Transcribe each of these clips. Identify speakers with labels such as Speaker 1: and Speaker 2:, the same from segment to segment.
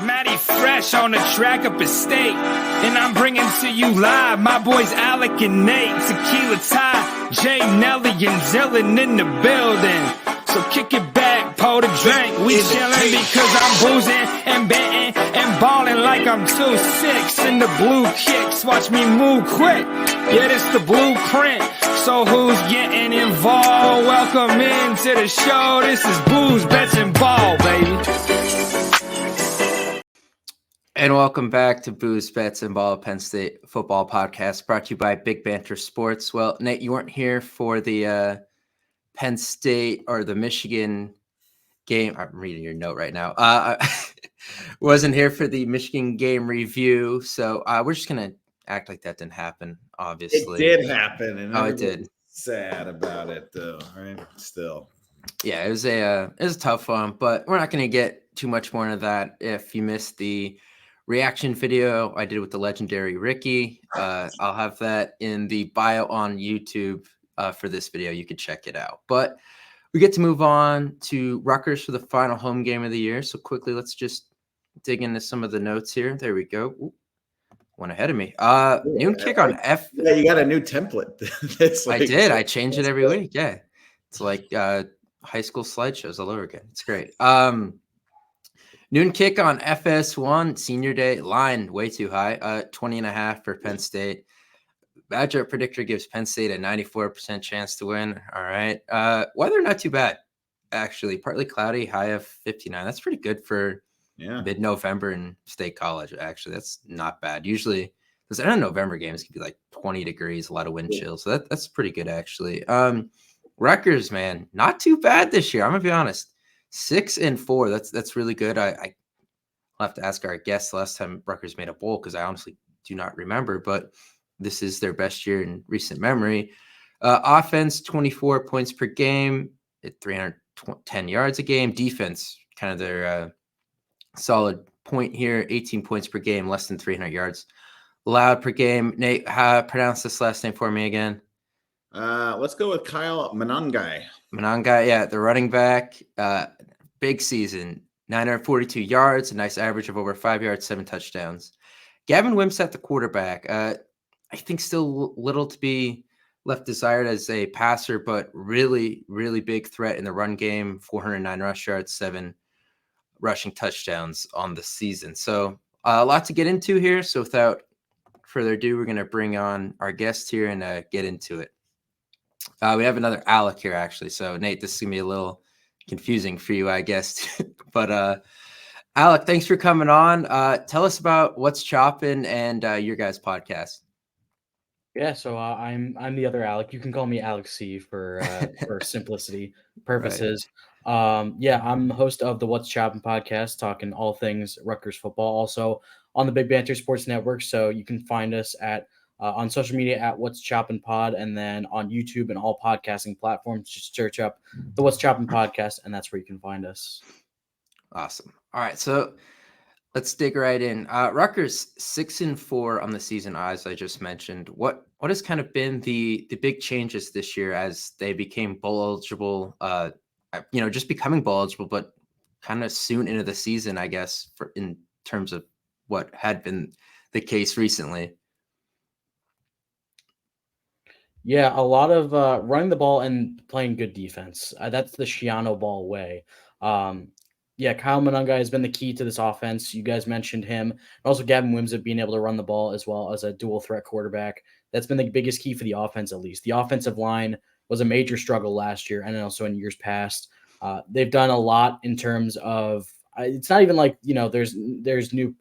Speaker 1: Matty Fresh on the track up at State. And I'm bringing to you live my boys Alec and Nate. Tequila Ty, Jay, Nelly, and Zillin in the building. So kick it back, pour the drink. We chillin' because I'm boozing and betting and ballin' like I'm 2-6. In the blue kicks, watch me move quick. Yeah, this the blueprint. So who's getting involved? Welcome into the show. This is Booze, Bets, and Ball, baby.
Speaker 2: And welcome back to Booze, Bets, and Ball, Penn State Football Podcast, brought to you by Big Banter Sports. Well, Nate, you weren't here for the Penn State or the Michigan game. I'm reading your note right now. Wasn't here for the Michigan game review, so we're just going to act like that didn't happen, obviously.
Speaker 3: It did happen, and
Speaker 2: it did.
Speaker 3: Sad about it, though, right? Still.
Speaker 2: Yeah, it was a tough one, but we're not going to get too much more into that. If you missed the reaction video I did with the legendary Ricky, I'll have that in the bio on YouTube for this video. You could check it out. But we get to move on to Rutgers for the final home game of the year. So quickly, let's just dig into some of the notes here. There we go. Ooh, one ahead of me. Noon kick on F.
Speaker 3: Yeah, you got a new template.
Speaker 2: I did. I change it every week. Yeah, it's like high school slideshows all over again. It's great. Noon kick on FS1, senior day, line way too high, 20.5 for Penn State. Matchup predictor gives Penn State a 94% chance to win. All right. Weather not too bad, actually. Partly cloudy, high of 59. That's pretty good for mid-November in State College, actually. That's not bad. Usually, those end of November games can be like 20 degrees, a lot of wind chill. So that's pretty good, actually. Rutgers, man, not too bad this year. I'm going to be honest. 6-4. That's really good. I'll have to ask our guests last time Rutgers made a bowl because I honestly do not remember, but this is their best year in recent memory. Offense, 24 points per game at 310 yards a game. Defense, kind of their solid point here, 18 points per game, less than 300 yards allowed per game. Nate, pronounce this last name for me again.
Speaker 3: Let's go with Kyle Monangai.
Speaker 2: Monangai, yeah, the running back. Big season, 942 yards, a nice average of over 5 yards, 7 touchdowns. Gavin Wimsatt, the quarterback. I think still little to be left desired as a passer, but really, really big threat in the run game. 409 rush yards, 7 rushing touchdowns on the season. So a lot to get into here. So without further ado, we're going to bring on our guest here and get into it. We have another Alec here, actually. So, Nate, this is going to be a little confusing for you, I guess. But, Alec, thanks for coming on. Tell us about What's Choppin' and your guys' podcast.
Speaker 4: Yeah, so I'm the other Alec. You can call me Alex C for simplicity purposes. Right. I'm host of the What's Choppin' Podcast, talking all things Rutgers football. Also on the Big Banter Sports Network. So you can find us at on social media at What's Choppin' Pod, and then on YouTube and all podcasting platforms. Just search up the What's Choppin' Podcast, and that's where you can find us.
Speaker 2: Awesome. All right, so let's dig right in. Rutgers 6-4 on the season, as I just mentioned. What has kind of been the big changes this year as they became bowl eligible? Just becoming bowl eligible, but kind of soon into the season, I guess, in terms of what had been the case recently.
Speaker 4: Yeah, a lot of running the ball and playing good defense. That's the Shiano Ball way. Kyle Monangai has been the key to this offense. You guys mentioned him. Also, Gavin Wimsatt being able to run the ball as well as a dual threat quarterback. That's been the biggest key for the offense, at least. The offensive line was a major struggle last year and also in years past. They've done a lot in terms of it's not even like, there's new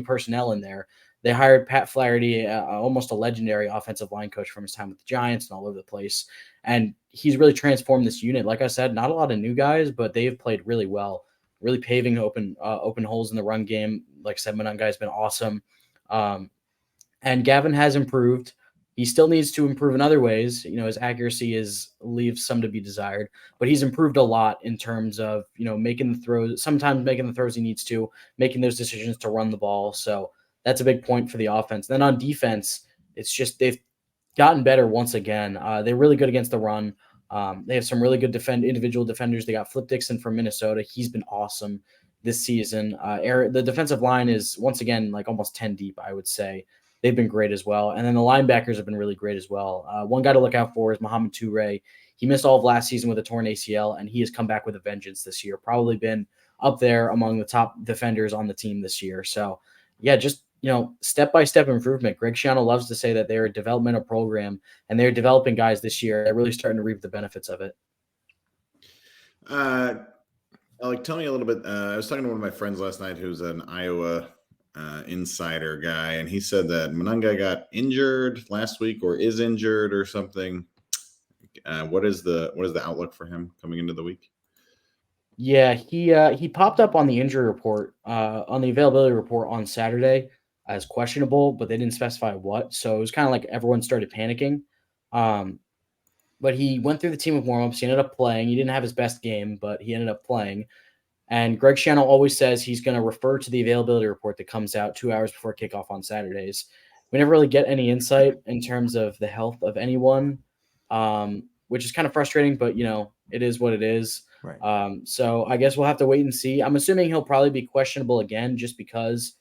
Speaker 4: personnel in there. They hired Pat Flaherty, almost a legendary offensive line coach from his time with the Giants and all over the place. And he's really transformed this unit. Like I said, not a lot of new guys, but they've played really well, really paving open holes in the run game. Like I said, Monangai has been awesome. And Gavin has improved. He still needs to improve in other ways. His accuracy leaves some to be desired, but he's improved a lot in terms of, making the throws, sometimes making the throws he needs to, making those decisions to run the ball. So that's a big point for the offense. Then on defense, it's just they've gotten better once again. They're really good against the run. They have some really good individual defenders. They got Flip Dixon from Minnesota. He's been awesome. this season. The defensive line is once again like almost 10 deep, I would say. They've been great as well. And then the linebackers have been really great as well. One guy to look out for is Mohamed Toure. He missed all of last season with a torn ACL, and he has come back with a vengeance this year. Probably been up there among the top defenders on the team this year. So, yeah, just, step-by-step improvement. Greg Schiano loves to say that they're a developmental program, and they're developing guys this year. They're really starting to reap the benefits of it.
Speaker 3: Alec, tell me a little bit. I was talking to one of my friends last night who's an Iowa insider guy, and he said that Monangai got injured last week or is injured or something. What is the outlook for him coming into the week?
Speaker 4: Yeah, he popped up on the injury report, on the availability report on Saturday as questionable, but they didn't specify what. So it was kind of like everyone started panicking. But he went through the team of warmups. He ended up playing. He didn't have his best game, but he ended up playing. And Greg Schiano always says he's going to refer to the availability report that comes out 2 hours before kickoff on Saturdays. We never really get any insight in terms of the health of anyone, which is kind of frustrating, but, it is what it is.
Speaker 2: Right.
Speaker 4: So I guess we'll have to wait and see. I'm assuming he'll probably be questionable again just because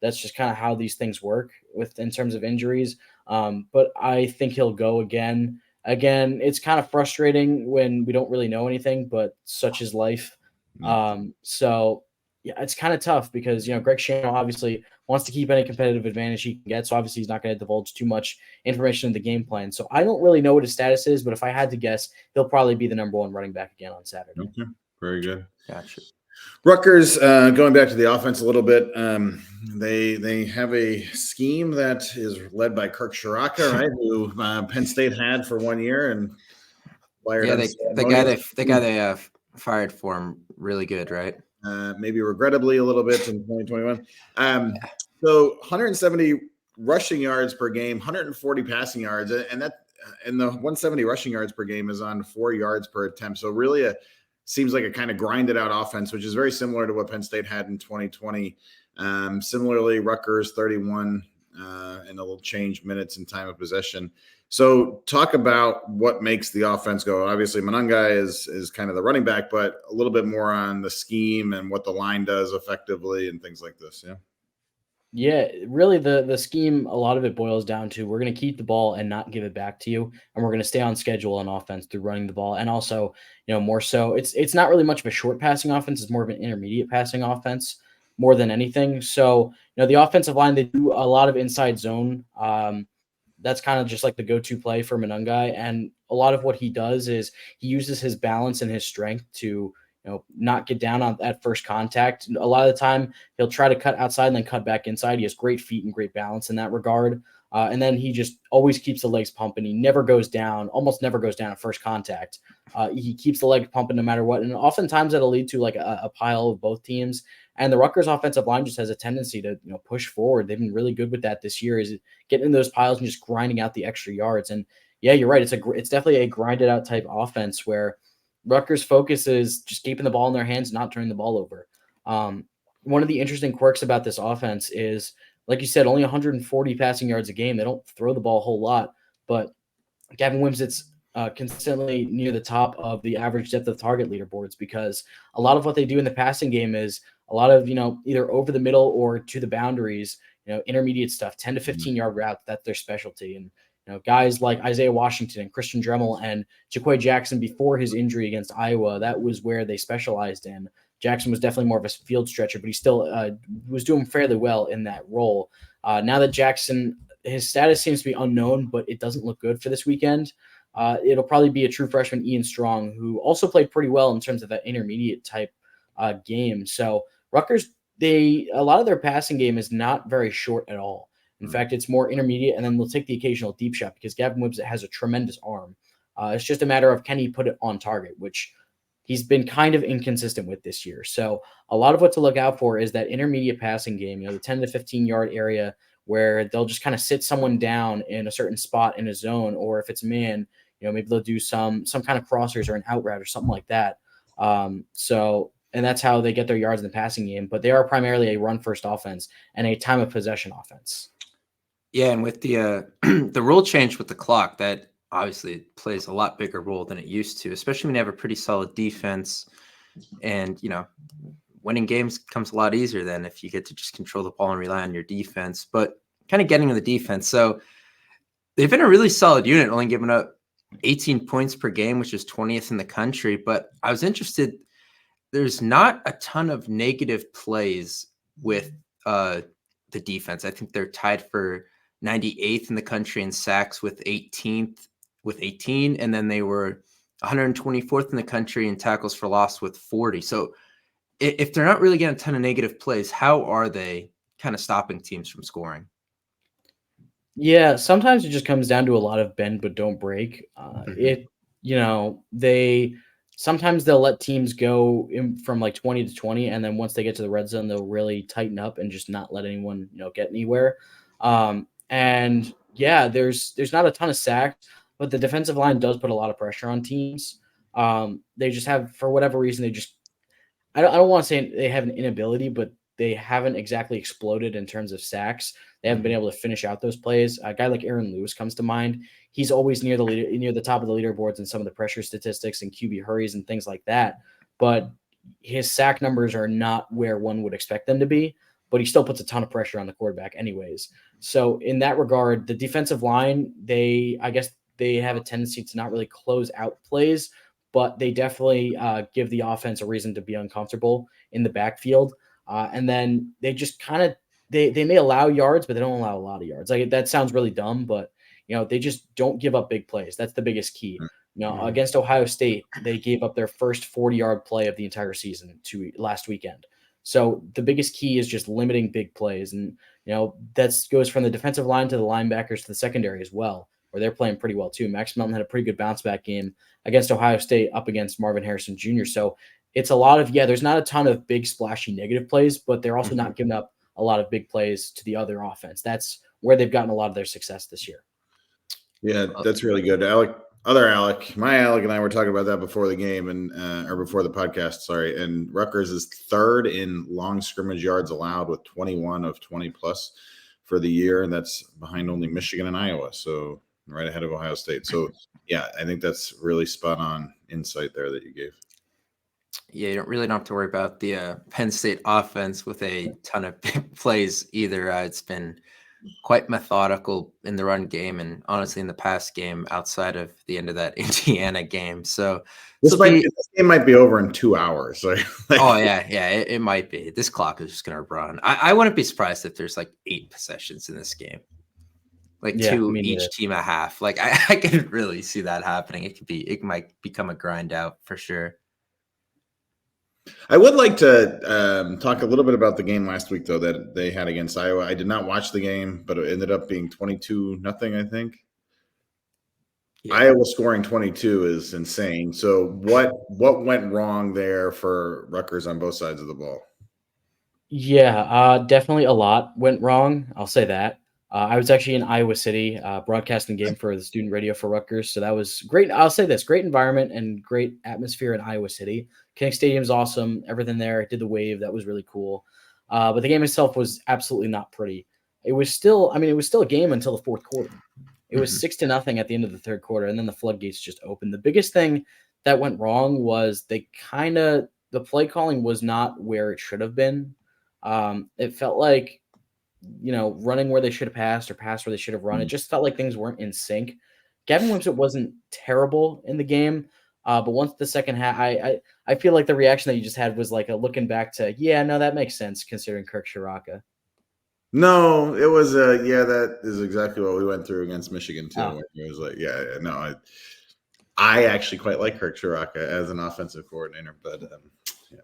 Speaker 4: that's just kind of how these things work in terms of injuries. But I think he'll go again. Again, it's kind of frustrating when we don't really know anything, but such is life. So yeah, it's kind of tough because, Greg Schiano obviously wants to keep any competitive advantage he can get. So obviously he's not going to divulge too much information in the game plan. So I don't really know what his status is, but if I had to guess, he'll probably be the number one running back again on Saturday.
Speaker 3: Okay. Very good.
Speaker 2: Gotcha.
Speaker 3: Rutgers, going back to the offense a little bit, they have a scheme that is led by Kirk Shiraka, right? Who Penn State had for 1 year and fired.
Speaker 2: Yeah, the guy they fired for him really good, right?
Speaker 3: Maybe regrettably a little bit in 2021. So 170 rushing yards per game, 140 passing yards, and the 170 rushing yards per game is on 4 yards per attempt. So really seems like a kind of grinded out offense, which is very similar to what Penn State had in 2020. Similarly, Rutgers 31 and a little change minutes in time of possession. So talk about what makes the offense go. Obviously, Monangai is kind of the running back, but a little bit more on the scheme and what the line does effectively and things like this. Yeah.
Speaker 4: Yeah, really the scheme, a lot of it boils down to we're going to keep the ball and not give it back to you. And we're going to stay on schedule on offense through running the ball. And also, more so it's not really much of a short passing offense. It's more of an intermediate passing offense more than anything. So, the offensive line, they do a lot of inside zone. That's kind of just like the go-to play for Monangai. And a lot of what he does is he uses his balance and his strength to not get down on at first contact. A lot of the time he'll try to cut outside and then cut back inside. He has great feet and great balance in that regard. And then he just always keeps the legs pumping. He never goes down, almost never goes down at first contact. He keeps the leg pumping no matter what. And oftentimes that'll lead to like a pile of both teams. And the Rutgers offensive line just has a tendency to push forward. They've been really good with that this year, is getting in those piles and just grinding out the extra yards. And yeah, you're right. It's definitely a grinded out type offense where Rutgers' focus is just keeping the ball in their hands, not turning the ball over. One of the interesting quirks about this offense is, like you said, only 140 passing yards a game. They don't throw the ball a whole lot, but Gavin Wimsatt's consistently near the top of the average depth of target leaderboards because a lot of what they do in the passing game is a lot of, either over the middle or to the boundaries, intermediate stuff, 10 to 15 yard routes. That's their specialty. And, guys like Isaiah Washington and Christian Dremel and Jaquay Jackson before his injury against Iowa, that was where they specialized in. Jackson was definitely more of a field stretcher, but he still was doing fairly well in that role. Now that Jackson, his status seems to be unknown, but it doesn't look good for this weekend. It'll probably be a true freshman, Ian Strong, who also played pretty well in terms of that intermediate type game. So Rutgers, a lot of their passing game is not very short at all. In fact, it's more intermediate, and then we'll take the occasional deep shot because Gavin Wimsatt has a tremendous arm. It's just a matter of can he put it on target, which he's been kind of inconsistent with this year. So a lot of what to look out for is that intermediate passing game, the 10 to 15 yard area where they'll just kind of sit someone down in a certain spot in a zone, or if it's man, maybe they'll do some kind of crossers or an out route or something like that. And that's how they get their yards in the passing game. But they are primarily a run-first offense and a time of possession offense.
Speaker 2: Yeah, and with the the rule change with the clock, that obviously plays a lot bigger role than it used to, especially when you have a pretty solid defense. And, winning games comes a lot easier then if you get to just control the ball and rely on your defense. But kind of getting to the defense. So they've been a really solid unit, only giving up 18 points per game, which is 20th in the country. But I was interested, there's not a ton of negative plays with the defense. I think they're tied for 98th in the country in sacks with 18th with 18. And then they were 124th in the country in tackles for loss with 40. So if they're not really getting a ton of negative plays, how are they kind of stopping teams from scoring?
Speaker 4: Yeah, sometimes it just comes down to a lot of bend but don't break. Sometimes they'll let teams go from like 20 to 20, and then once they get to the red zone, they'll really tighten up and just not let anyone get anywhere. And yeah, there's not a ton of sacks, but the defensive line does put a lot of pressure on teams. They just have, for whatever reason, I don't want to say they have an inability, but they haven't exactly exploded in terms of sacks. They haven't been able to finish out those plays. A guy like Aaron Lewis comes to mind. He's always near the top of the leaderboards in some of the pressure statistics and QB hurries and things like that. But his sack numbers are not where one would expect them to be, but he still puts a ton of pressure on the quarterback anyways. So in that regard, the defensive line, I guess they have a tendency to not really close out plays, but they definitely give the offense a reason to be uncomfortable in the backfield. And then they just kind of, they may allow yards, but they don't allow a lot of yards. Like, that sounds really dumb, but they just don't give up big plays. That's the biggest key. Against Ohio State, they gave up their first 40-yard play of the entire season last weekend. So the biggest key is just limiting big plays. And, that goes from the defensive line to the linebackers to the secondary as well, where they're playing pretty well too. Max Melton had a pretty good bounce back game against Ohio State up against Marvin Harrison Jr. So it's a lot of, there's not a ton of big splashy negative plays, but they're also not giving up a lot of big plays to the other offense. That's where they've gotten a lot of their success this year.
Speaker 3: Yeah, that's really good. Alec, my Alec and I were talking about that before the game or before the podcast, sorry. And Rutgers is third in long scrimmage yards allowed with 21 of 20 plus for the year. And that's behind only Michigan and Iowa. So right ahead of Ohio State. So yeah, I think that's really spot on insight there that you gave.
Speaker 2: Yeah, you don't have to worry about the Penn State offense with a ton of big plays either. It's been quite methodical in the run game and honestly in the pass game outside of the end of that Indiana game. So
Speaker 3: this game might be over in 2 hours.
Speaker 2: It might be. This clock is just going to run. I wouldn't be surprised if there's like 8 possessions in this game. Two each team a half. I can really see that happening. It might become a grind out for sure.
Speaker 3: I would like to talk a little bit about the game last week, though, that they had against Iowa. I did not watch the game, but it ended up being 22-0, I think. Yeah. Iowa scoring 22 is insane. So what went wrong there for Rutgers on both sides of the ball?
Speaker 4: Yeah, definitely a lot went wrong. I'll say that. I was actually in Iowa City broadcasting game for the student radio for Rutgers. So that was great. I'll say this, great environment and great atmosphere in Iowa City. Kinnick Stadium's awesome. Everything there. Did the wave. That was really cool. But the game itself was absolutely not pretty. It was still a game until the fourth quarter. It was 6-0 at the end of the third quarter. And then the floodgates just opened. The biggest thing that went wrong was the play calling was not where it should have been. It felt like, running where they should have passed or passed where they should have run. It just felt like things weren't in sync. Gavin Wimsatt wasn't terrible in the game, but once the second half, I feel like the reaction that you just had was like a looking back to, that makes sense considering Kirk Shiraka.
Speaker 3: No, it was that is exactly what we went through against Michigan too. Oh. It was like, I actually quite like Kirk Shiraka as an offensive coordinator, but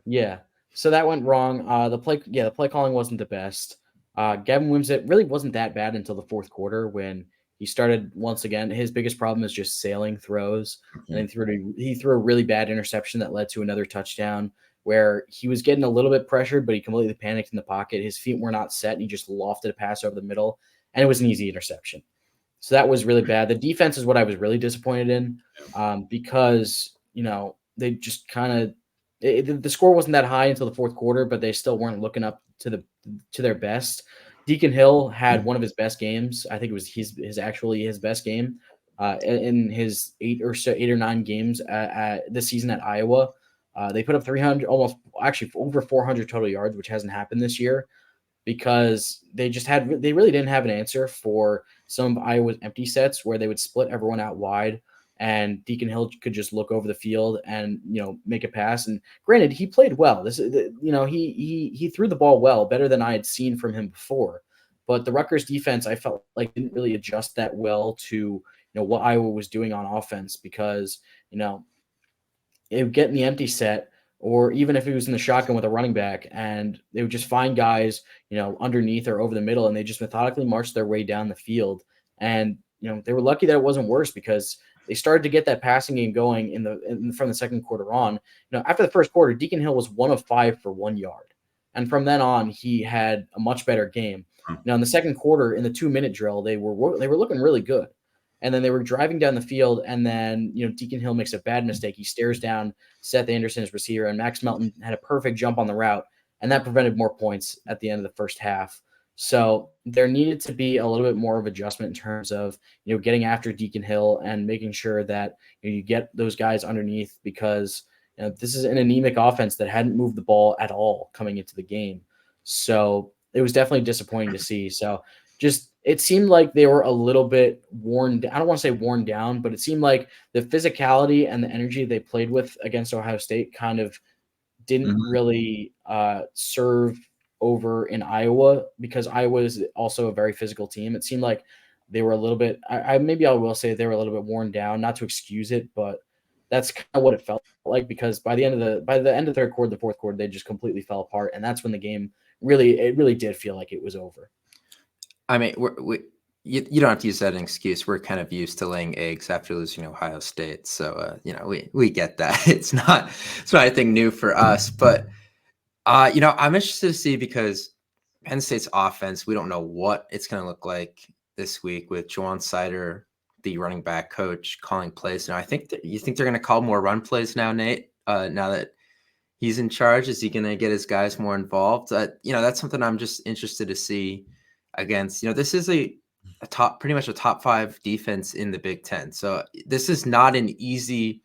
Speaker 4: yeah. So that went wrong. The play calling wasn't the best. Gavin Wimsatt really wasn't that bad until the fourth quarter when he started once again. His biggest problem is just sailing throws. And then he threw a really bad interception that led to another touchdown where he was getting a little bit pressured, but he completely panicked in the pocket. His feet were not set, and he just lofted a pass over the middle, and it was an easy interception. So that was really bad. The defense is what I was really disappointed in because, they just kind of – the score wasn't that high until the fourth quarter, but they still weren't looking up to their best. Deacon Hill had one of his best games. I think it was his best game in his 8 or 9 games this season at Iowa. They put up 300, almost actually over 400 total yards, which hasn't happened this year because they really didn't have an answer for some of Iowa's empty sets where they would split everyone out wide and Deacon Hill could just look over the field and, make a pass. And granted, he played well. He threw the ball well, better than I had seen from him before. But the Rutgers defense, I felt like didn't really adjust that well to, what Iowa was doing on offense because, it would get in the empty set, or even if he was in the shotgun with a running back, and they would just find guys, underneath or over the middle, and they just methodically marched their way down the field. And, they were lucky that it wasn't worse because they started to get that passing game going from the second quarter on. After the first quarter, Deacon Hill was 1 of 5 for 1 yard. And from then on, he had a much better game. Now, in the second quarter, in the 2-minute drill, they were looking really good. And then they were driving down the field, and then, Deacon Hill makes a bad mistake. He stares down Seth Anderson, his receiver, and Max Melton had a perfect jump on the route, and that prevented more points at the end of the first half. So there needed to be a little bit more of adjustment in terms of, getting after Deacon Hill and making sure that you get those guys underneath because this is an anemic offense that hadn't moved the ball at all coming into the game. So it was definitely disappointing to see. So it seemed like they were a little bit worn down. I don't want to say worn down, but it seemed like the physicality and the energy they played with against Ohio State kind of didn't really serve over in Iowa because Iowa is also a very physical team. It seemed like they were a little bit, I will say they were a little bit worn down, not to excuse it, but that's kind of what it felt like because by the end of the third quarter, the fourth quarter, they just completely fell apart. And that's when the game really did feel like it was over.
Speaker 2: I mean, you don't have to use that as an excuse. We're kind of used to laying eggs after losing Ohio State. So, we get that. It's not anything new for us. But, I'm interested to see because Penn State's offense, we don't know what it's going to look like this week with Juwan Sider, the running back coach, calling plays. Now, you think they're going to call more run plays now, Nate, now that he's in charge? Is he going to get his guys more involved? That's something I'm just interested to see against, this is pretty much a top 5 defense in the Big Ten. So this is not an easy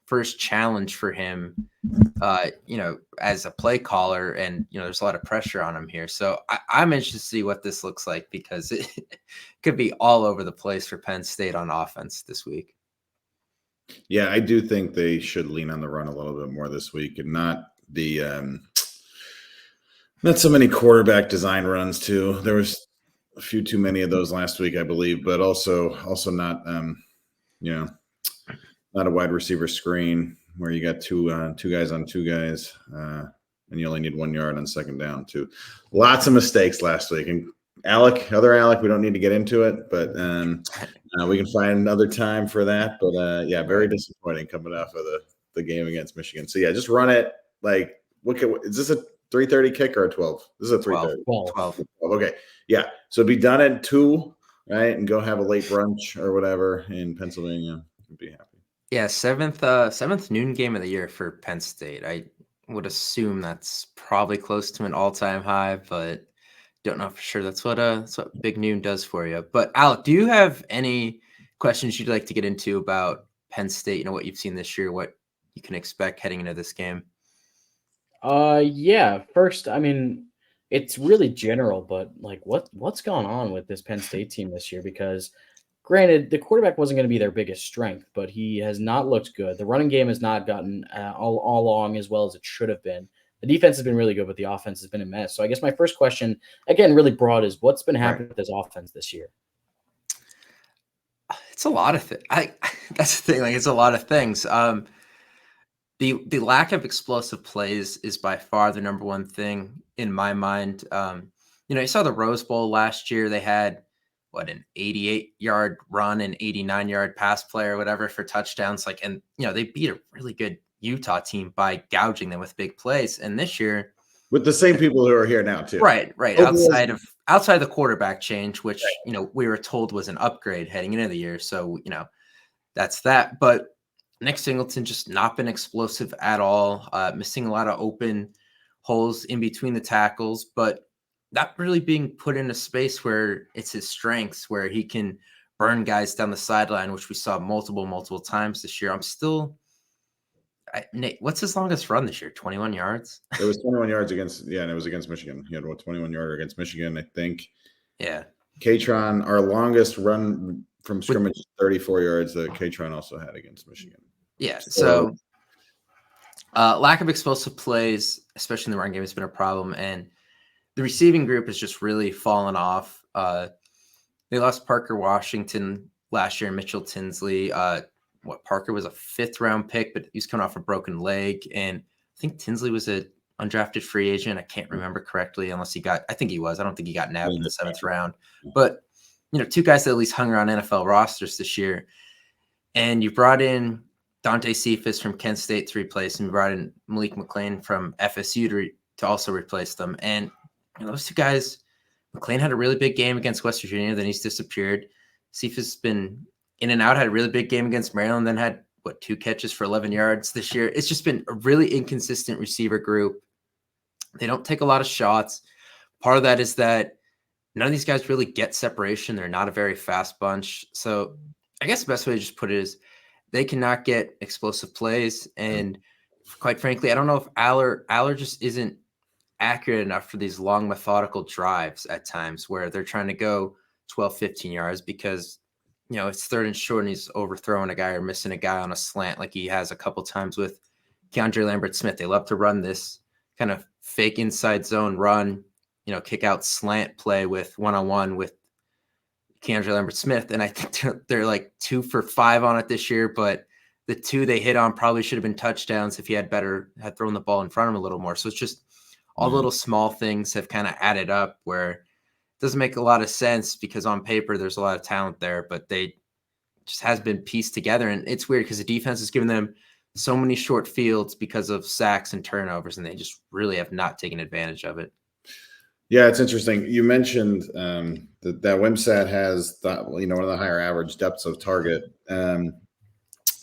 Speaker 2: first challenge for him, as a play caller, and, there's a lot of pressure on him here. So I'm interested to see what this looks like because it could be all over the place for Penn State on offense this week.
Speaker 3: Yeah, I do think they should lean on the run a little bit more this week and not not so many quarterback design runs too. There was a few too many of those last week, I believe, but also not not a wide receiver screen where you got two guys on two guys, and you only need 1 yard on second down too. Lots of mistakes last week. And other Alec, we don't need to get into it, but we can find another time for that. But very disappointing coming off of the game against Michigan. So yeah, just run it. Like, is this a 3:30 kick or a 12? This is a 3:30.
Speaker 2: 12.
Speaker 3: Okay. Yeah. So be done at 2, right? And go have a late brunch or whatever in Pennsylvania. You'd be happy.
Speaker 2: Yeah, seventh noon game of the year for Penn State. I would assume that's probably close to an all-time high, but don't know for sure. That's what big noon does for you. But Alec, do you have any questions you'd like to get into about Penn State? What you've seen this year, what you can expect heading into this game?
Speaker 4: Yeah. First, I mean, it's really general, but like what's going on with this Penn State team this year? Because granted, the quarterback wasn't going to be their biggest strength, but he has not looked good. The running game has not gotten all along as well as it should have been. The defense has been really good, but the offense has been a mess. So I guess my first question, again, really broad, is what's been happening with this offense this year?
Speaker 2: It's a lot of things. That's the thing. Like, it's a lot of things. The lack of explosive plays is by far the number one thing in my mind. You saw the Rose Bowl last year. They had an 88-yard run and 89-yard pass play or whatever for touchdowns. They beat a really good Utah team by gouging them with big plays. And this year,
Speaker 3: with the same people who are here now too.
Speaker 2: Right. Outside the quarterback change, which we were told was an upgrade heading into the year. So that's that. But Nick Singleton just not been explosive at all, missing a lot of open holes in between the tackles, but not really being put in a space where it's his strengths, where he can burn guys down the sideline, which we saw multiple times this year. I'm still Nate, what's his longest run this year? 21 yards?
Speaker 3: It was 21 yards against, and it was against Michigan. He had a 21-yarder against Michigan, I think.
Speaker 2: Yeah.
Speaker 3: Katron, our longest run from scrimmage, 34 yards that Katron also had against Michigan.
Speaker 2: Yeah. So lack of explosive plays, especially in the run game, has been a problem. And the receiving group has just really fallen off. They lost Parker Washington last year and Mitchell Tinsley. Parker was a 5th-round pick, but he's coming off a broken leg. And I think Tinsley was an undrafted free agent. I can't remember correctly I think he was. I don't think he got nabbed in the 7th round. But, 2 guys that at least hung around NFL rosters this year. And you brought in Dante Cephas from Kent State to replace him. You brought in Malik McLean from FSU to also replace them. And those 2 guys, McLean had a really big game against West Virginia. Then he's disappeared. Cephas has been in and out, had a really big game against Maryland, then had 2 catches for 11 yards this year. It's just been a really inconsistent receiver group. They don't take a lot of shots. Part of that is that none of these guys really get separation. They're not a very fast bunch. So I guess the best way to just put it is they cannot get explosive plays. And quite frankly, I don't know if Aller just isn't accurate enough for these long methodical drives at times where they're trying to go 12, 15 yards because it's 3rd and short and he's overthrowing a guy or missing a guy on a slant like he has a couple times with Keandre Lambert-Smith. They love to run this kind of fake inside zone run, kick out slant play with one-on-one with Keandre Lambert-Smith. And I think they're like 2 for 5 on it this year, but the 2 they hit on probably should have been touchdowns if he had thrown the ball in front of him a little more. So it's just all the little small things have kind of added up where doesn't make a lot of sense because on paper there's a lot of talent there, but they just has been pieced together. And it's weird because the defense has given them so many short fields because of sacks and turnovers, and they just really have not taken advantage of it.
Speaker 3: Yeah, it's interesting. You mentioned that Wimsatt has one of the higher average depths of target.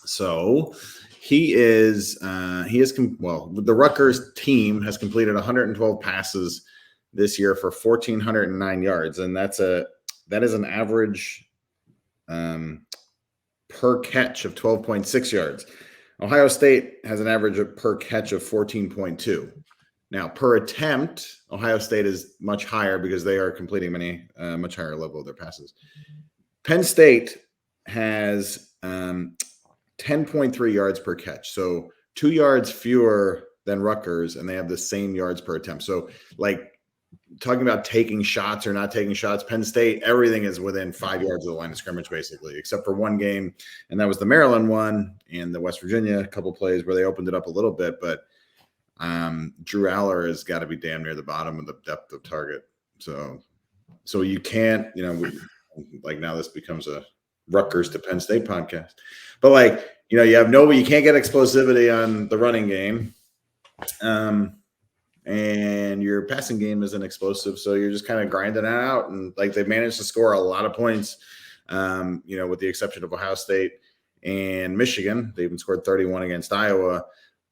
Speaker 3: So the Rutgers team has completed 112 passes this year for 1,409 yards, and that is an average per catch of 12.6 yards. Ohio State has an average per catch of 14.2. Now, per attempt, Ohio State is much higher because they are completing much higher level of their passes. Penn State has 10.3 yards per catch, so 2 yards fewer than Rutgers, and they have the same yards per attempt. So, talking about taking shots or not taking shots, Penn State, everything is within 5 yards of the line of scrimmage, basically, except for one game, and that was the Maryland one and the West Virginia couple plays where they opened it up a little bit. But Drew Aller has got to be damn near the bottom of the depth of target. So you can't, now this becomes a Rutgers to Penn State podcast. But you can't get explosivity on the running game. And your passing game isn't explosive, so you're just kind of grinding it out. And they managed to score a lot of points, with the exception of Ohio State and Michigan. They even scored 31 against Iowa,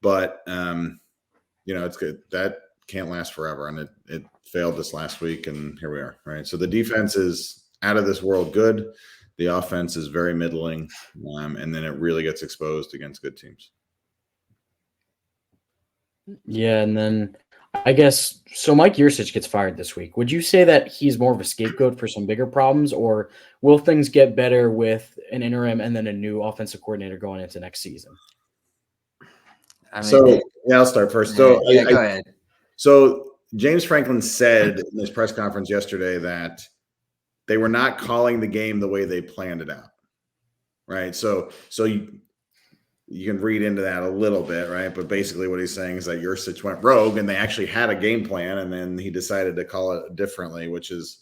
Speaker 3: but it's good. That can't last forever, and it failed this last week, and here we are, right? So the defense is out of this world good. The offense is very middling, and then it really gets exposed against good teams.
Speaker 4: Yeah, and then I guess so. Mike Yurcich gets fired this week. Would you say that he's more of a scapegoat for some bigger problems, or will things get better with an interim and then a new offensive coordinator going into next season?
Speaker 3: I'll start first. So
Speaker 2: go ahead.
Speaker 3: So James Franklin said in his press conference yesterday that they were not calling the game the way they planned it out, right? So you can read into that a little bit, right? But basically what he's saying is that Yurcich went rogue and they actually had a game plan, and then he decided to call it differently, which is,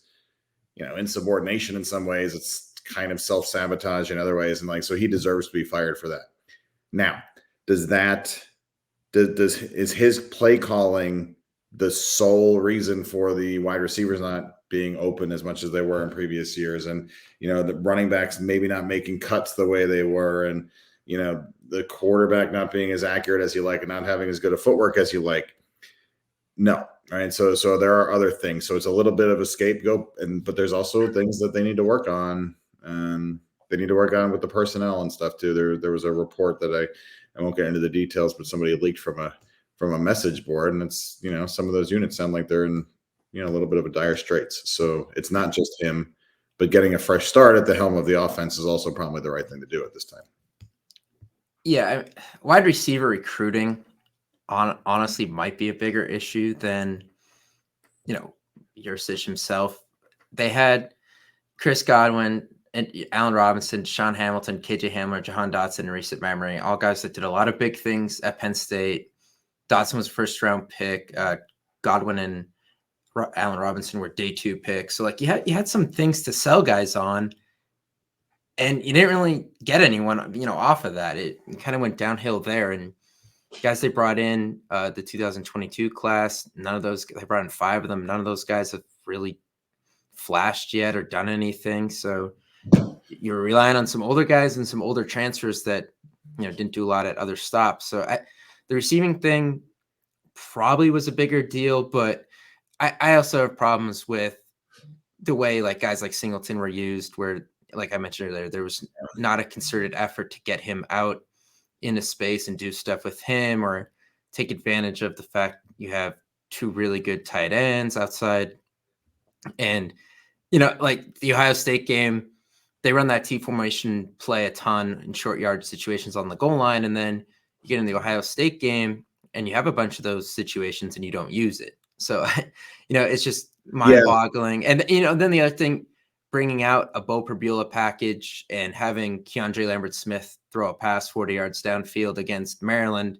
Speaker 3: insubordination in some ways. It's kind of self-sabotage in other ways. And so he deserves to be fired for that. Now, is his play calling the sole reason for the wide receivers not being open as much as they were in previous years? And, the running backs maybe not making cuts the way they were, and, the quarterback not being as accurate as you like and not having as good a footwork as you like. No. Right. So there are other things. So it's a little bit of a scapegoat, but there's also things that they need to work on. They need to work on with the personnel and stuff too. There was a report that I I won't get into the details, but somebody leaked from a message board, and it's, some of those units sound like they're in, a little bit of a dire straits. So it's not just him, but getting a fresh start at the helm of the offense is also probably the right thing to do at this time.
Speaker 2: Yeah, wide receiver recruiting honestly might be a bigger issue than, Yurcich himself. They had Chris Godwin and Allen Robinson, Sean Hamilton, KJ Hamler, Jahan Dotson in recent memory, all guys that did a lot of big things at Penn State. Dotson was a first-round pick. Godwin and Allen Robinson were day 2 picks. So, you had some things to sell guys on, and you didn't really get anyone, off of that. It kind of went downhill there. And guys they brought in, the 2022 class, they brought in 5 of them. None of those guys have really flashed yet or done anything. So you're relying on some older guys and some older transfers that, didn't do a lot at other stops. So the receiving thing probably was a bigger deal, but I also have problems with the way guys like Singleton were used, where, like I mentioned earlier, there was not a concerted effort to get him out into space and do stuff with him, or take advantage of the fact you have 2 really good tight ends outside. And, the Ohio State game, they run that T formation play a ton in short yard situations on the goal line. And then you get in the Ohio State game and you have a bunch of those situations and you don't use it. So, it's just mind boggling. And, then the other thing, bringing out a Bo Perbula package and having Keandre Lambert-Smith throw a pass 40 yards downfield against Maryland,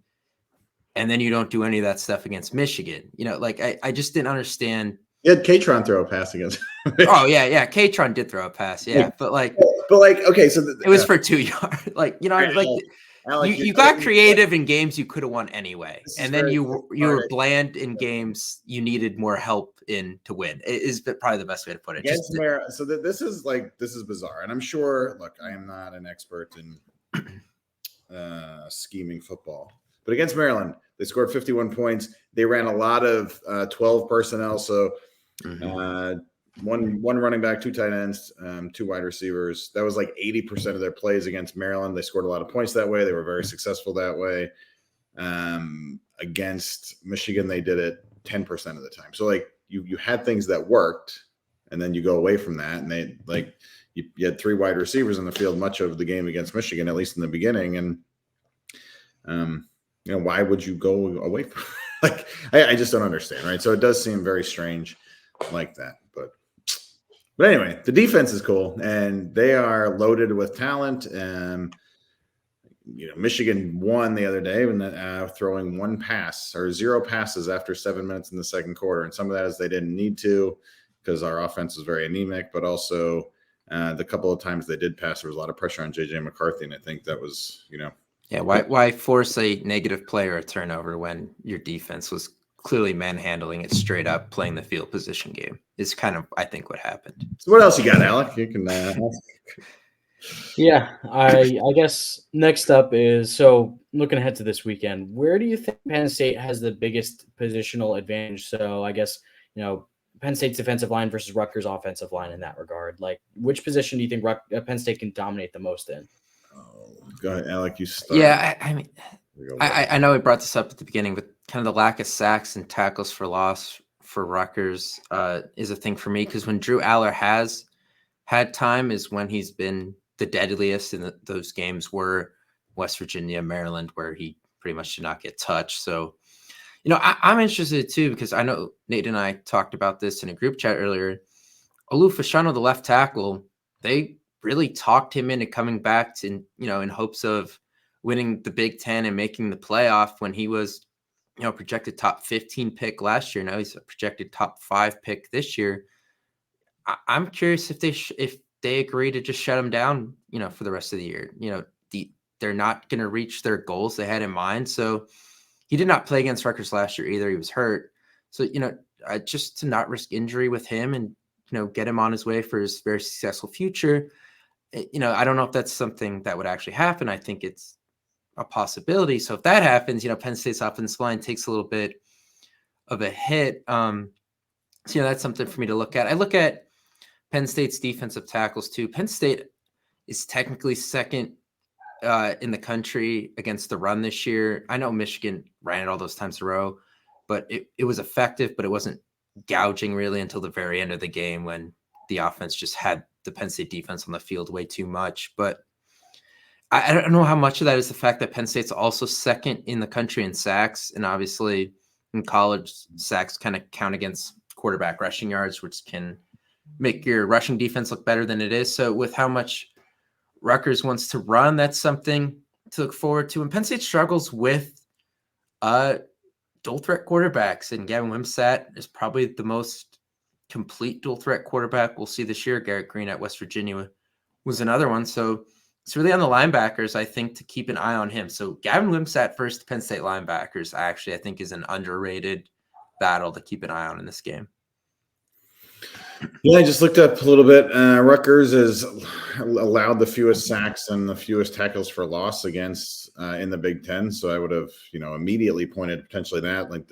Speaker 2: and then you don't do any of that stuff against Michigan. I just didn't understand.
Speaker 3: You had Katron throw a pass against.
Speaker 2: Oh yeah. Katron did throw a pass. Yeah. But
Speaker 3: okay. So
Speaker 2: it was for 2 yards.
Speaker 3: Alec,
Speaker 2: you got creative in games you could have won anyway. And then you were bland in games you needed more help in to win. It is probably the best way to put it.
Speaker 3: So this is bizarre. And I'm sure, look, I am not an expert in scheming football, but against Maryland, they scored 51 points. They ran a lot of 12 personnel. So one running back, 2 tight ends, 2 wide receivers. That was 80% of their plays against Maryland. They scored a lot of points that way. They were very successful that way. Against Michigan, they did it 10% of the time. So you had things that worked, and then you go away from that, and they you had 3 wide receivers in the field much of the game against Michigan, at least in the beginning. And why would you go away from I just don't understand, right? So it does seem very strange like that. But anyway, the defense is cool, and they are loaded with talent. Michigan won the other day when throwing 1 pass or 0 passes after 7 minutes in the second quarter. And some of that is they didn't need to, because our offense was very anemic, but also the couple of times they did pass, there was a lot of pressure on J.J. McCarthy. And I think that was,
Speaker 2: Yeah, why force a negative play or a turnover when your defense was clearly manhandling it straight up, playing the field position game is kind of, I think, what happened.
Speaker 3: So what else you got, Alec? You can
Speaker 4: Yeah, I guess next up is, so looking ahead to this weekend, where do you think Penn State has the biggest positional advantage? So I guess, Penn State's defensive line versus Rutgers offensive line in that regard. Which position do you think Penn State can dominate the most in?
Speaker 3: Go ahead, Alec. You start.
Speaker 2: Yeah, I know we brought this up at the beginning, but kind of the lack of sacks and tackles for loss for Rutgers is a thing for me, because when Drew Aller has had time is when he's been the deadliest, and those games were West Virginia, Maryland, where he pretty much did not get touched. So, I'm interested too, because I know Nate and I talked about this in a group chat earlier. Olu Fashanu, the left tackle, they really talked him into coming back to, in hopes of winning the Big Ten and making the playoff when he was, projected top 15 pick last year. Now he's a projected top 5 pick this year. I'm curious if they agree to just shut him down, for the rest of the year. They're not going to reach their goals they had in mind. So he did not play against Rutgers last year either. He was hurt. So, just to not risk injury with him and, get him on his way for his very successful future. I don't know if that's something that would actually happen. I think it's a possibility. So if that happens, Penn State's offensive line takes a little bit of a hit. So, that's something for me to look at. I look at Penn State's defensive tackles too. Penn State is technically second in the country against the run this year. I know Michigan ran it all those times in a row, but it was effective, but it wasn't gouging really until the very end of the game when the offense just had the Penn State defense on the field way too much. But I don't know how much of that is the fact that Penn State's also second in the country in sacks. And obviously in college, sacks kind of count against quarterback rushing yards, which can make your rushing defense look better than it is. So with how much Rutgers wants to run, that's something to look forward to. And Penn State struggles with dual threat quarterbacks. And Gavin Wimsatt is probably the most complete dual threat quarterback we'll see this year. Garrett Green at West Virginia was another one. So it's really on the linebackers, I think, to keep an eye on him. So Gavin Wimsatt versus Penn State linebackers, I think is an underrated battle to keep an eye on in this game.
Speaker 3: Yeah, I just looked up a little bit. Rutgers has allowed the fewest sacks and the fewest tackles for loss against in the Big Ten. So I would have, immediately pointed potentially that, like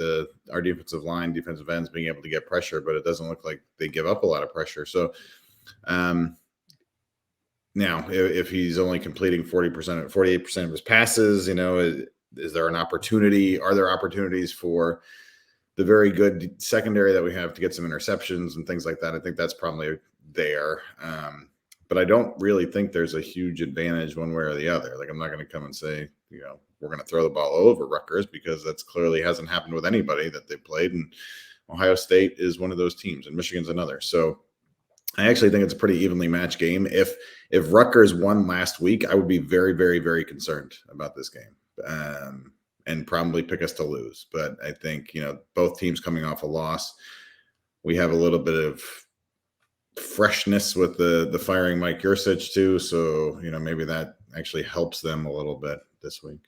Speaker 3: our defensive line, defensive ends being able to get pressure, but it doesn't look like they give up a lot of pressure. So now, if he's only completing 48% of his passes, is there an opportunity? Are there opportunities for the very good secondary that we have to get some interceptions and things like that? I think that's probably there. But I don't really think there's a huge advantage one way or the other. Like, I'm not going to come and say, we're going to throw the ball over Rutgers, because that's clearly hasn't happened with anybody that they've played. And Ohio State is one of those teams, and Michigan's another. So I actually think it's a pretty evenly matched game. If Rutgers won last week, I would be very, very, very concerned about this game. And probably pick us to lose. But I think, both teams coming off a loss, we have a little bit of freshness with the firing Mike Yursich too. So, maybe that actually helps them a little bit this week.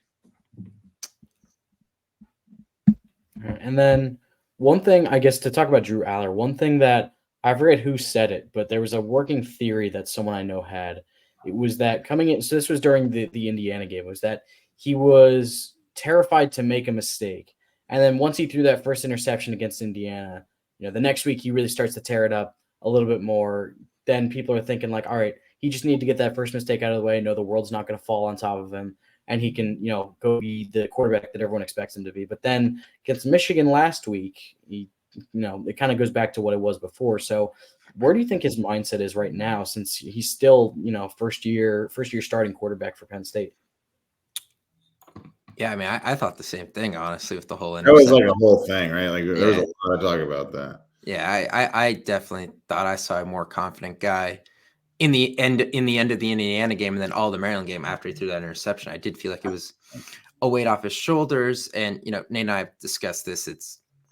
Speaker 4: And then one thing, I guess, to talk about Drew Aller, one thing that I forget who said it, but there was a working theory that someone I know had. It was that coming in, so this was during the Indiana game, was that he was terrified to make a mistake. And then once he threw that first interception against Indiana, the next week he really starts to tear it up a little bit more. Then people are thinking like, all right, he just needs to get that first mistake out of the way. No, the world's not going to fall on top of him, and he can, go be the quarterback that everyone expects him to be. But then against Michigan last week, it kind of goes back to what it was before. So where do you think his mindset is right now, since he's still, first year starting quarterback for Penn State?
Speaker 2: Yeah, I mean, I thought the same thing, honestly, with the whole
Speaker 3: That was like a whole thing, right? Like there was a lot of talk about that.
Speaker 2: Yeah, I definitely thought I saw a more confident guy in the end of the Indiana game, and then all the Maryland game after he threw that interception. I did feel like it was a weight off his shoulders. And Nate and I have discussed this.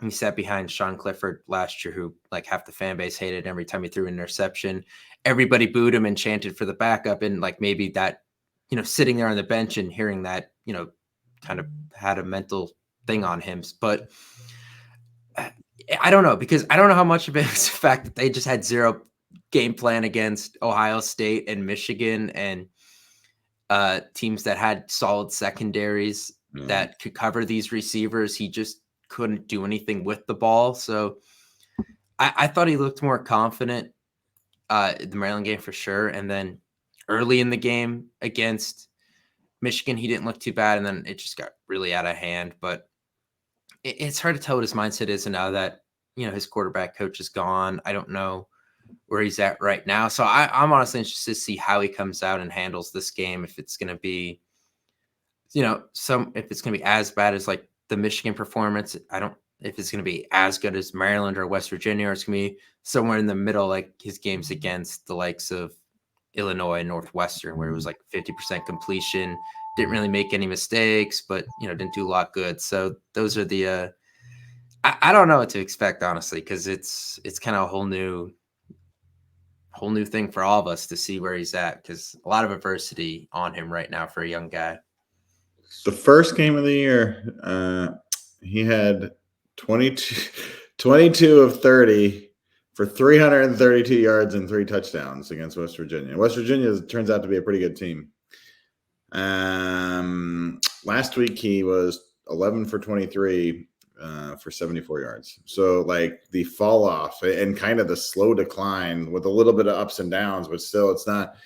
Speaker 2: He sat behind Sean Clifford last year, who like half the fan base hated every time he threw an interception. Everybody booed him and chanted for the backup, and like maybe that, sitting there on the bench and hearing that, kind of had a mental thing on him. But I don't know, because I don't know how much of it was the fact that they just had zero game plan against Ohio State and Michigan and teams that had solid secondaries that could cover these receivers. He just couldn't do anything with the ball. So I thought he looked more confident in the Maryland game for sure. And then early in the game against Michigan, he didn't look too bad. And then it just got really out of hand. But it's hard to tell what his mindset is. And now that, his quarterback coach is gone, I don't know where he's at right now. So I'm honestly interested to see how he comes out and handles this game. If it's going to be, if it's going to be as bad as like the Michigan performance, if it's going to be as good as Maryland or West Virginia, or it's going to be somewhere in the middle, like his games against the likes of Illinois and Northwestern, where it was like 50% completion, didn't really make any mistakes, but, didn't do a lot good. So those are the, I don't know what to expect, honestly, because it's kind of a whole new thing for all of us to see where he's at, because a lot of adversity on him right now for a young guy.
Speaker 3: The first game of the year, he had 22 of 30 for 332 yards and 3 touchdowns against West Virginia. West Virginia turns out to be a pretty good team. Last week he was 11 for 23 for 74 yards. So like the fall off and kind of the slow decline with a little bit of ups and downs, but still it's not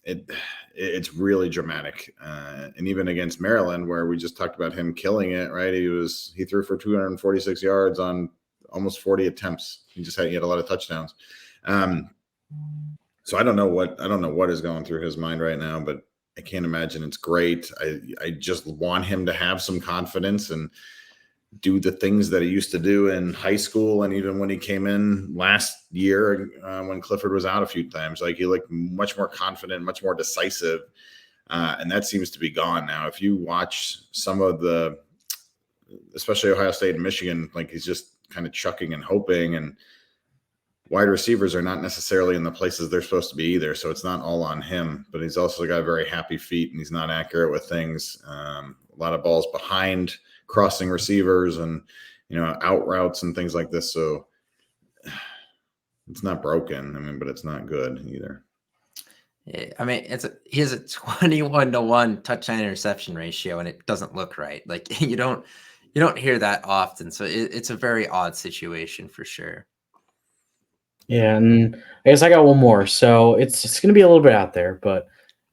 Speaker 3: it's really dramatic. And even against Maryland, where we just talked about him killing it, right? He threw for 246 yards on almost 40 attempts. He had a lot of touchdowns. So I don't know what is going through his mind right now, but I can't imagine it's great. I just want him to have some confidence and do the things that he used to do in high school. And even when he came in last year, when Clifford was out a few times, like he looked much more confident, much more decisive. And that seems to be gone now. If you watch some of especially Ohio State and Michigan, like he's just kind of chucking and hoping, and wide receivers are not necessarily in the places they're supposed to be either. So it's not all on him, but he's also got very happy feet and he's not accurate with things. A lot of balls behind crossing receivers and, out routes and things like this. So it's not broken. I mean, but it's not good either.
Speaker 2: Yeah, I mean, he has a 21-1 touchdown interception ratio, and it doesn't look right. Like you don't hear that often. So it's a very odd situation for sure.
Speaker 4: Yeah, and I guess I got one more. So it's going to be a little bit out there, but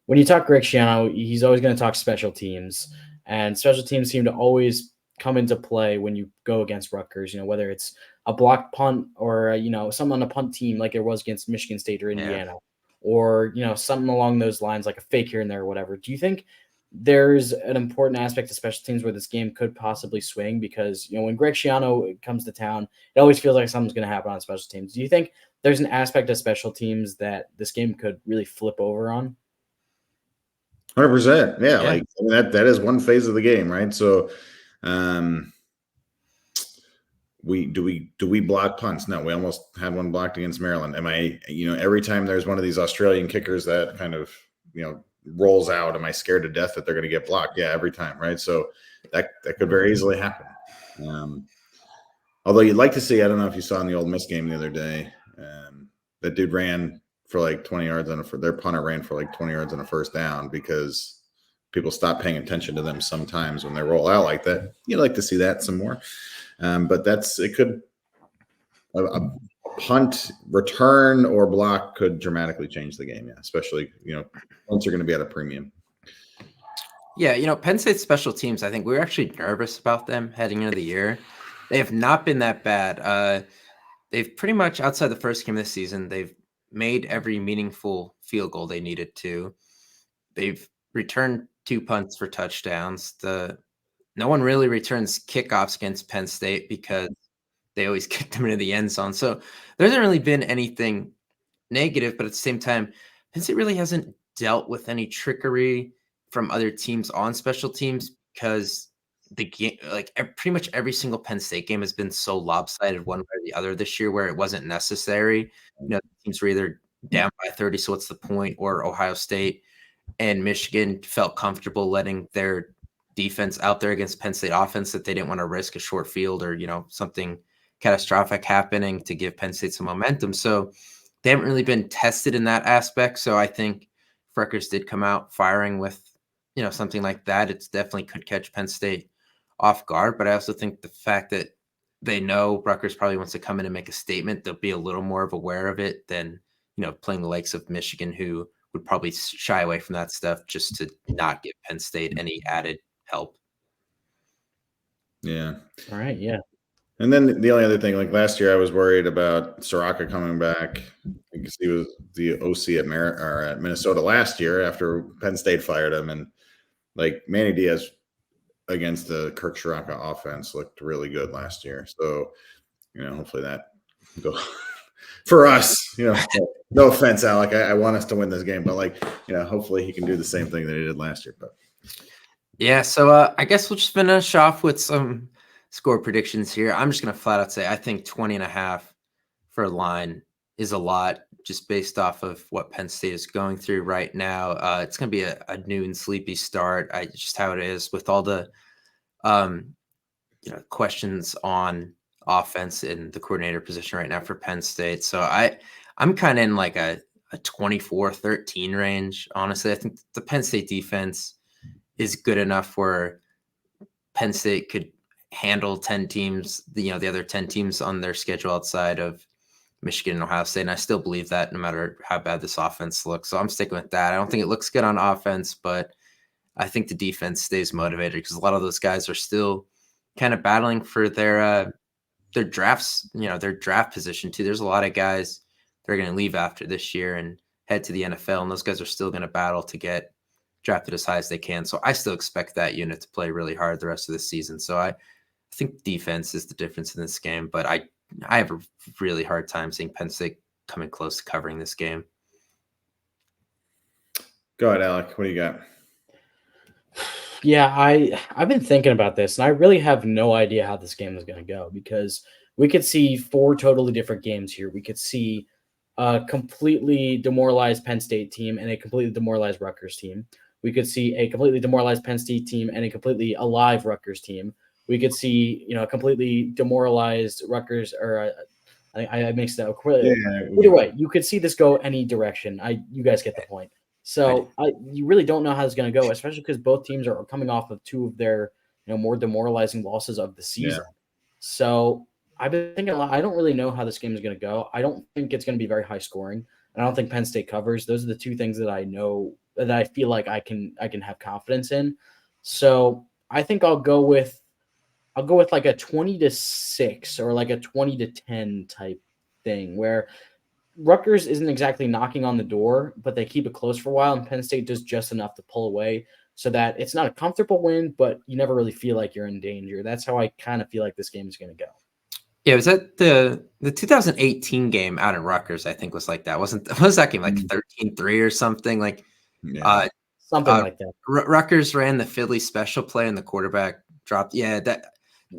Speaker 4: when you talk Greg Schiano, he's always going to talk special teams, and special teams seem to always come into play when you go against Rutgers. Whether it's a blocked punt or something on a punt team like it was against Michigan State or Indiana, or something along those lines, like a fake here and there or whatever. Do you think there's an important aspect of special teams where this game could possibly swing? Because when Greg Schiano comes to town, it always feels like something's going to happen on special teams. Do you think there's an aspect of special teams that this game could really flip over on?
Speaker 3: 100%. Yeah. Like that is one phase of the game, right? So do we block punts? No, we almost had one blocked against Maryland. Every time there's one of these Australian kickers that kind of, rolls out, am I scared to death that they're going to get blocked? Yeah, every time, right? So that could very easily happen. Although you'd like to see, I don't know if you saw in the Ole Miss game the other day, that dude ran for like 20 yards their punter ran for like 20 yards on a first down because people stop paying attention to them sometimes when they roll out like that. You'd like to see that some more. But a punt return or block could dramatically change the game. Yeah. Especially, punts are going to be at a premium.
Speaker 2: Yeah. Penn State special teams, I think we were actually nervous about them heading into the year. They have not been that bad. They've pretty much, outside the first game this season, they've made every meaningful field goal they needed to. They've returned 2 punts for touchdowns. No one really returns kickoffs against Penn State because they always kick them into the end zone. So there hasn't really been anything negative, but at the same time, Penn State really hasn't dealt with any trickery from other teams on special teams because the game, like pretty much every single Penn State game has been so lopsided one way or the other this year where it wasn't necessary. Teams were either down by 30, so what's the point? Or Ohio State and Michigan felt comfortable letting their defense out there against Penn State offense that they didn't want to risk a short field or, something catastrophic happening to give Penn State some momentum. So they haven't really been tested in that aspect. So I think Rutgers did come out firing with, something like that. It's definitely could catch Penn State off guard. But I also think the fact that they know Rutgers probably wants to come in and make a statement, they'll be a little more aware of it than, playing the likes of Michigan, who would probably shy away from that stuff just to not give Penn State any added help.
Speaker 3: Yeah.
Speaker 4: All right. Yeah.
Speaker 3: And then the only other thing, like last year, I was worried about Soraka coming back because he was the OC at Minnesota last year after Penn State fired him, and like Manny Diaz against the Kirk Soraka offense looked really good last year. So, hopefully that go for us. No offense, Alec. I want us to win this game, but hopefully he can do the same thing that he did last year. But
Speaker 2: yeah, so I guess we'll just finish off with some score predictions here. I'm just going to flat out say I think 20.5 for a line is a lot just based off of what Penn State is going through right now. It's going to be a noon sleepy start. Just how it is with all the questions on offense in the coordinator position right now for Penn State. So I'm kind of in like a 24-13 range. Honestly, I think the Penn State defense is good enough where Penn State could handle 10 teams, the other 10 teams on their schedule outside of Michigan and Ohio State, and I still believe that no matter how bad this offense looks. So I'm sticking with that. I don't think it looks good on offense, but I think the defense stays motivated because a lot of those guys are still kind of battling for their drafts, their draft position too. There's a lot of guys that are going to leave after this year and head to the NFL, and those guys are still going to battle to get drafted as high as they can. So I still expect that unit to play really hard the rest of the season. So I think defense is the difference in this game, but I have a really hard time seeing Penn State coming close to covering this game.
Speaker 3: Go ahead, Alec. What do you got?
Speaker 4: Yeah, I've been thinking about this, and I really have no idea how this game is going to go because we could see 4 totally different games here. We could see a completely demoralized Penn State team and a completely demoralized Rutgers team. We could see a completely demoralized Penn State team and a completely alive Rutgers team. We could see, a completely demoralized Rutgers, or I mixed that up. Either way, you could see this go any direction. You guys get the point. So you really don't know how it's going to go, especially because both teams are coming off of 2 of their more demoralizing losses of the season. Yeah. So I've been thinking a lot. I don't really know how this game is going to go. I don't think it's going to be very high scoring. I don't think Penn State covers. Those are the 2 things that I know that I feel like I can have confidence in. So I think I'll go with like a 20-6 or like a 20-10 type thing where Rutgers isn't exactly knocking on the door, but they keep it close for a while, and Penn State does just enough to pull away so that it's not a comfortable win, but you never really feel like you're in danger. That's how I kind of feel like this game is going to go.
Speaker 2: Yeah, was that the 2018 game out in Rutgers? I think was like that. Was that game like 13-3 or something? Like,
Speaker 4: something like that.
Speaker 2: Rutgers ran the Philly special play, and the quarterback dropped. Yeah, that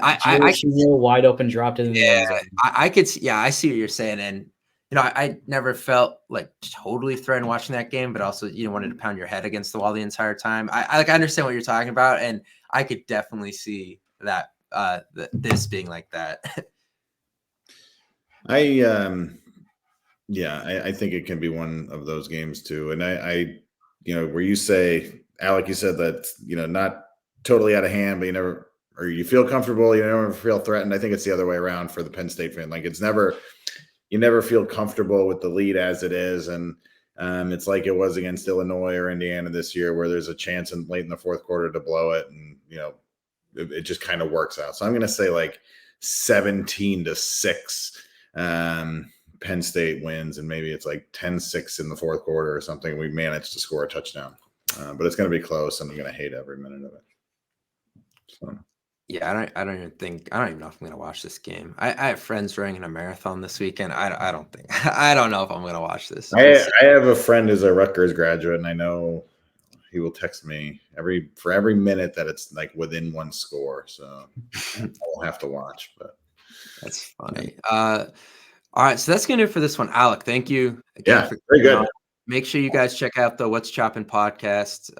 Speaker 4: I wide open dropped it in the end zone.
Speaker 2: I could. Yeah, I see what you're saying, and I never felt like totally threatened watching that game, but also wanted to pound your head against the wall the entire time. I understand what you're talking about, and I could definitely see that this being like that.
Speaker 3: I think it can be one of those games too. And I where you say, Alec, you said that, not totally out of hand, but you feel comfortable, you never feel threatened. I think it's the other way around for the Penn State fan. Like you never feel comfortable with the lead as it is. And it's like it was against Illinois or Indiana this year where there's a chance late in the fourth quarter to blow it. And, it just kind of works out. So I'm going to say like 17-6. Penn State wins, and maybe it's like 10-6 in the fourth quarter or something. We managed to score a touchdown, but it's going to be close, and I'm going to hate every minute of it. So,
Speaker 2: yeah, I don't even know if I'm going to watch this game. I have friends running a marathon this weekend. I don't know if I'm going to watch this.
Speaker 3: I have a friend who's a Rutgers graduate, and I know he will text me for every minute that it's like within 1 score. So I won't have to watch, but
Speaker 2: that's funny. All right, so that's going to do it for this one. Alec, thank you
Speaker 3: again. Yeah, very good.
Speaker 2: Make sure you guys check out the What's Choppin' podcast.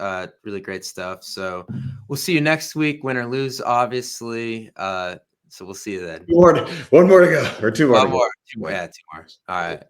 Speaker 2: Really great stuff. So we'll see you next week, win or lose, obviously. So we'll see you then.
Speaker 3: One more to go, or 2 more.
Speaker 2: One more. 2 more. Yeah, 2 more. All right.